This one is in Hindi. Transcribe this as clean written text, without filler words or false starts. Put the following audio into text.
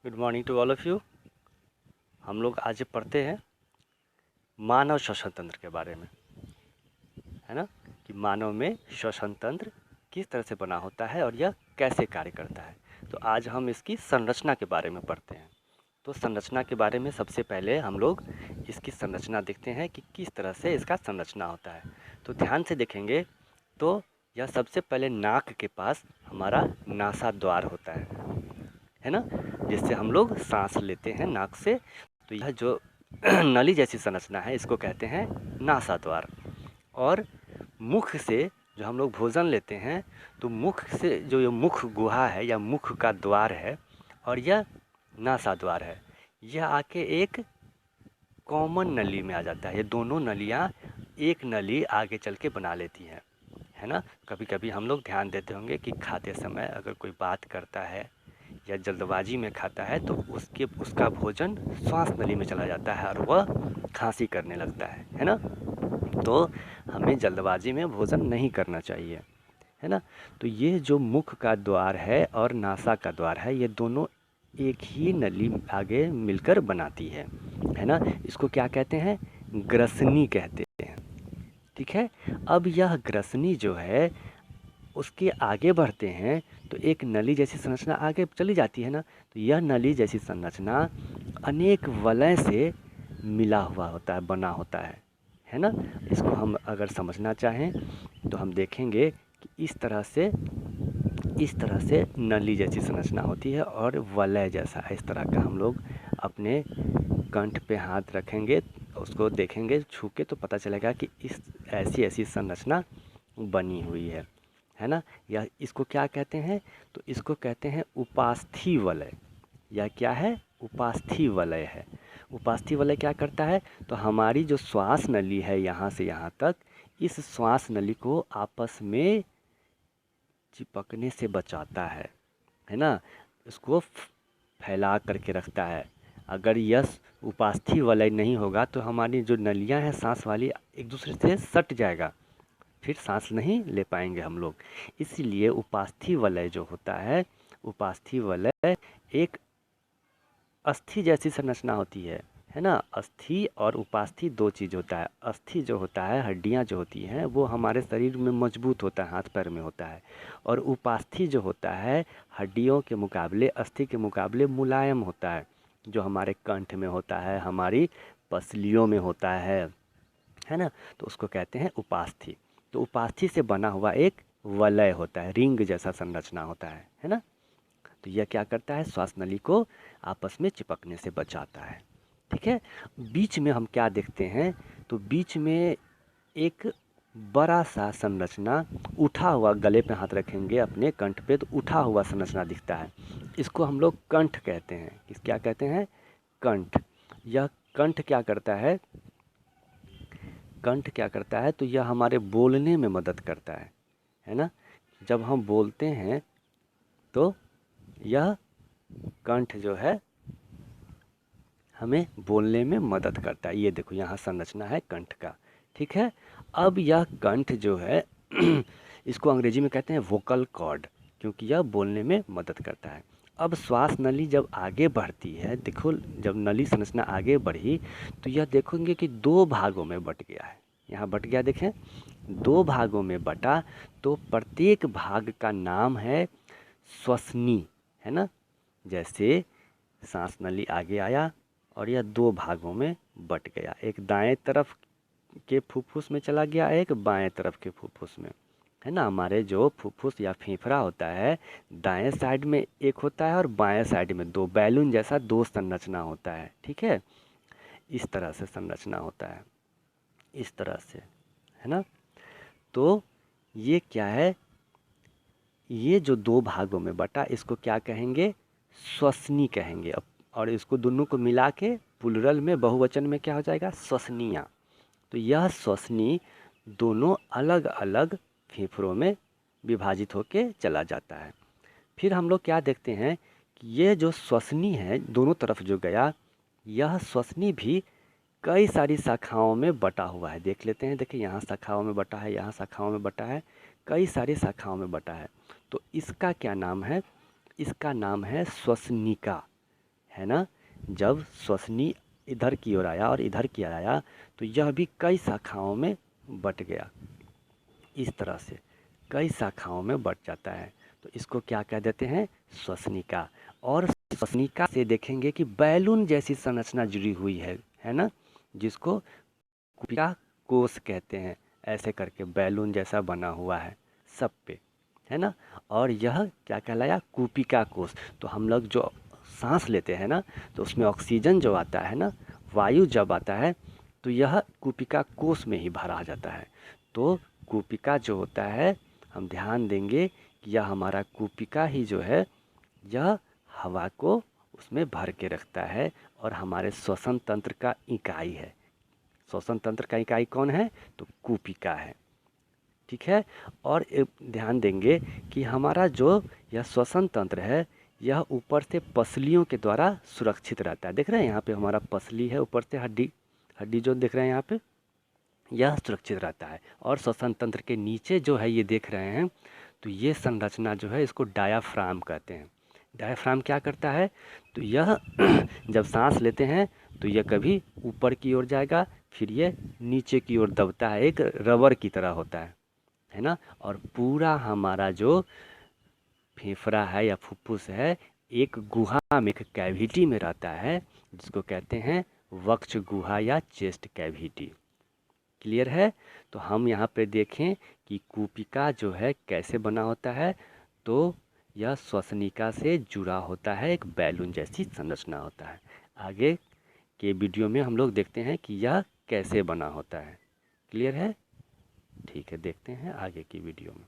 Good morning to all of you. हम लोग आज पढ़ते हैं मानव श्वसन तंत्र के बारे में, है ना। कि मानव में श्वसन तंत्र किस तरह से बना होता है और यह कैसे कार्य करता है। तो आज हम इसकी संरचना के बारे में पढ़ते हैं। तो संरचना के बारे में सबसे पहले हम लोग इसकी संरचना देखते हैं कि किस तरह से इसका संरचना होता है। तो ध्यान से देखेंगे तो यह सबसे पहले नाक के पास हमारा नासा द्वार होता है ना, जिससे हम लोग सांस लेते हैं नाक से। तो यह जो नली जैसी संरचना है इसको कहते हैं नासाद्वार। और मुख से जो हम लोग भोजन लेते हैं तो मुख से जो ये मुख गुहा है या मुख का द्वार है और यह नासाद्वार है, यह आके एक कॉमन नली में आ जाता है। ये दोनों नलियाँ एक नली आगे चल के बना लेती हैं, है ना। कभी कभी हम लोग ध्यान देते होंगे कि खाते समय अगर कोई बात करता है या जल्दबाजी में खाता है तो उसका भोजन श्वास नली में चला जाता है और वह खांसी करने लगता है ना। तो हमें जल्दबाजी में भोजन नहीं करना चाहिए, है ना। तो ये जो मुख का द्वार है और नासा का द्वार है, ये दोनों एक ही नली आगे मिलकर बनाती है ना। इसको क्या कहते हैं? ग्रसनी कहते हैं। ठीक है। अब यह ग्रसनी जो है उसके आगे बढ़ते हैं तो एक नली जैसी संरचना आगे चली जाती है ना। तो यह नली जैसी संरचना अनेक वलय से मिला हुआ होता है, बना होता है ना। इसको हम अगर समझना चाहें तो हम देखेंगे कि इस तरह से नली जैसी संरचना होती है और वलय जैसा इस तरह का हम लोग अपने कंठ पे हाथ रखेंगे, उसको देखेंगे छू के तो पता चलेगा कि इस ऐसी ऐसी संरचना बनी हुई है ना। या इसको क्या कहते हैं? तो इसको कहते हैं उपास्थि वलय। यह क्या है? उपास्थि वलय है। उपास्थि वलय क्या करता है? तो हमारी जो श्वास नली है यहाँ से यहाँ तक, इस श्वास नली को आपस में चिपकने से बचाता है ना। इसको फैला करके रखता है। अगर यह उपास्थि वलय नहीं होगा तो हमारी जो नलियाँ हैं सांस वाली एक दूसरे से सट जाएगा, फिर सांस नहीं ले पाएंगे हम लोग। इसीलिए उपास्थि वलय जो होता है, उपास्थि वलय एक अस्थि जैसी संरचना होती है ना। अस्थि और उपास्थि दो चीज़ होता है। अस्थि जो होता है, हड्डियां जो होती हैं वो हमारे शरीर में मजबूत होता है, हाथ पैर में होता है। और उपास्थि जो होता है हड्डियों के मुकाबले, अस्थि के मुकाबले मुलायम होता है, जो हमारे कंठ में होता है, हमारी पसलियों में होता है ना। तो उसको कहते हैं उपास्थि। तो उपास्थि से बना हुआ एक वलय होता है, रिंग जैसा संरचना होता है ना। तो यह क्या करता है? श्वास नली को आपस में चिपकने से बचाता है। ठीक है। बीच में हम क्या देखते हैं? तो बीच में एक बड़ा सा संरचना उठा हुआ, गले पे हाथ रखेंगे अपने कंठ पे तो उठा हुआ संरचना दिखता है। इसको हम लोग कंठ कहते हैं। क्या कहते हैं? कंठ। यह कंठ क्या करता है? कंठ क्या करता है? तो यह हमारे बोलने में मदद करता है ना। जब हम बोलते हैं तो यह कंठ जो है हमें बोलने में मदद करता है। ये देखो यहाँ संरचना है कंठ का। ठीक है। अब यह कंठ जो है इसको अंग्रेजी में कहते हैं वोकल कॉर्ड, क्योंकि यह बोलने में मदद करता है। अब श्वास नली जब आगे बढ़ती है, देखो जब नली संरचना आगे बढ़ी तो यह देखोगे कि दो भागों में बट गया है। यहाँ बट गया, देखें दो भागों में बटा। तो प्रत्येक भाग का नाम है श्वसनी, है ना। जैसे सांस नली आगे आया और यह दो भागों में बट गया, एक दाएं तरफ के फुफ्फुस में चला गया, एक बाएं तरफ के फुफ्फुस में, है ना। हमारे जो फुफ्फुस या फेफड़ा होता है दाएं साइड में एक होता है और बाएं साइड में दो, बैलून जैसा दो संरचना होता है। ठीक है। इस तरह से संरचना होता है, इस तरह से, है ना। तो ये क्या है? ये जो दो भागों में बटा इसको क्या कहेंगे? श्वसनी कहेंगे। और इसको दोनों को मिला के प्लुरल में, बहुवचन में क्या हो जाएगा? श्वसनियाँ। तो यह श्वसनी दोनों अलग अलग फेफड़ों में विभाजित होके चला जाता है। फिर हम लोग क्या देखते हैं कि ये जो श्वसनी है दोनों तरफ जो गया, यह श्वसनी भी कई सारी शाखाओं में बटा हुआ है। देख लेते हैं, देखिए यहाँ शाखाओं में बटा है, यहाँ शाखाओं में बटा है, कई सारी शाखाओं में बटा है। तो इसका क्या नाम है? इसका नाम है श्वसनिका। है ना। जब श्वसनी इधर की ओर आया और इधर की ओर आया तो यह भी कई शाखाओं में बट गया। इस तरह से कई शाखाओं में बट जाता है। तो इसको क्या कह देते हैं, श्वसनिका। और श्वसनिका से देखेंगे कि बैलून जैसी संरचना जुड़ी हुई है ना, जिसको कुपिका कोष कहते हैं। ऐसे करके बैलून जैसा बना हुआ है सब पे, है ना। और यह क्या कहलाया, कुपिका कोष। तो हम लोग जो सांस लेते हैं ना, तो उसमें ऑक्सीजन जो आता है ना, वायु जब आता है तो यह कुपिका कोष में ही भरा जाता है। तो कुपिका जो होता है, हम ध्यान देंगे कि यह हमारा कुपिका ही जो है, यह हवा को उसमें भर के रखता है और हमारे श्वसन तंत्र का इकाई है। श्वसन तंत्र का इकाई कौन है, तो कुपिका है। ठीक है। और ध्यान देंगे कि हमारा जो यह श्वसन तंत्र है, यह ऊपर से पसलियों के द्वारा सुरक्षित रहता है। देख रहे हैं यहाँ पे हमारा पसली है, ऊपर से हड्डी हड्डी जो देख रहे हैं यहाँ पे, यह सुरक्षित रहता है। और श्वसन तंत्र के नीचे जो है ये देख रहे हैं, तो ये संरचना जो है इसको डायाफ्राम कहते हैं। डायाफ्राम क्या करता है, तो यह जब सांस लेते हैं तो यह कभी ऊपर की ओर जाएगा, फिर ये नीचे की ओर दबता है, एक रबर की तरह होता है ना। और पूरा हमारा जो फेफड़ा है या फुफ्फुस है, एक गुहा में, एक कैविटी में रहता है, जिसको कहते हैं वक्ष गुहा या चेस्ट कैविटी। क्लियर है। तो हम यहाँ पे देखें कि कुपिका जो है कैसे बना होता है, तो यह श्वसनिका से जुड़ा होता है, एक बैलून जैसी संरचना होता है। आगे के वीडियो में हम लोग देखते हैं कि यह कैसे बना होता है। क्लियर है। ठीक है, देखते हैं आगे की वीडियो में।